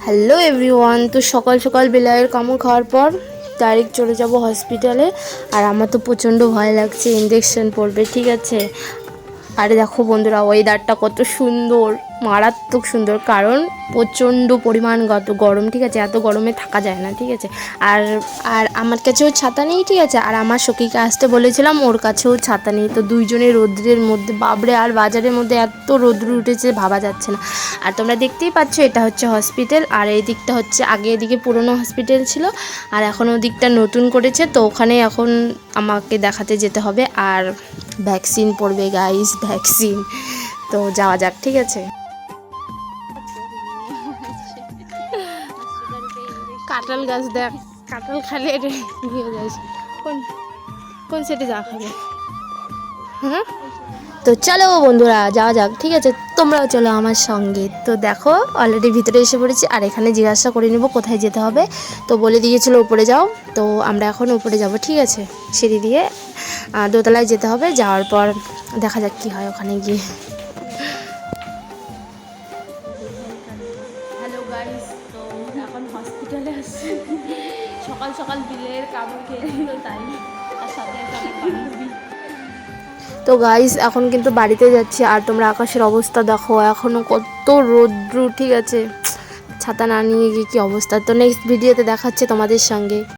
Hello everyone. তো সকাল সকাল বেলায়ের কামড় খাওয়ার পর ডাইরেক্ট চলে যাব হসপিটালে। আর আমার তো প্রচণ্ড ভয় লাগছে, ইঞ্জেকশন পড়বে, ঠিক আছে। আরে দেখো বন্ধুরা, ওয়েদারটা কত সুন্দর, মারাত্মক সুন্দর, কারণ প্রচণ্ড পরিমাণ গরম, ঠিক আছে। এত গরমে থাকা যায় না, ঠিক আছে। আর আর আমার কাছেও ছাতা নেই, ঠিক আছে। আর আমার সখীকে আসতে বলেছিলাম, ওর কাছেও ছাতা নেই। তো দুইজনে রৌদ্রের মধ্যে, বাবরে, আর বাজারের মধ্যে এত রৌদ্র উঠেছে ভাবা যাচ্ছে না। আর তোমরা দেখতেই পাচ্ছ, এটা হচ্ছে হসপিটাল। আর এই দিকটা হচ্ছে, আগে এদিকে পুরনো হসপিটাল ছিল, আর এখন ওদিকটা নতুন করেছে। তো ওখানে এখন আমাকে দেখাতে যেতে হবে। আর ভ্যাকসিন পড়বে গাইস, ভ্যাকসিন। তো যাওয়া যাক, ঠিক আছে। কাঁঠাল গাছ দেখ, কাঁঠাল খালি এটা নিয়ে যাস। কোন কোন সেটে যা খাবে? হ্যাঁ, তো চলো বন্ধুরা যাওয়া যাক, ঠিক আছে। তোমরাও চলো আমার সঙ্গে। তো দেখো, অলরেডি ভিতরে এসে পড়েছি। আর এখানে জিজ্ঞাসা করে নেবো কোথায় যেতে হবে। তো বলে দিয়েছিলো উপরে যাও। তো আমরা এখন উপরে যাব, ঠিক আছে। সিঁড়ি দিয়ে দোতলায় যেতে হবে। যাওয়ার পর দেখা যাক কী হয় ওখানে গিয়ে। হ্যালো গাইস, তো এখন হসপিটালে আসছি। সকাল সকাল বিলের কামড় খেয়েছিল তাই। আর সাথে আছে আমার বান্ধবী। তো গাইস এখন কিন্তু বাড়িতে যাচ্ছি। আর তোমরা আকাশের অবস্থা দেখো, এখনও কত রৌদ্র, ঠিক আছে। ছাতা না নিয়ে গিয়ে কী অবস্থা। তো নেক্সট ভিডিওতে দেখাচ্ছে তোমাদের সঙ্গে।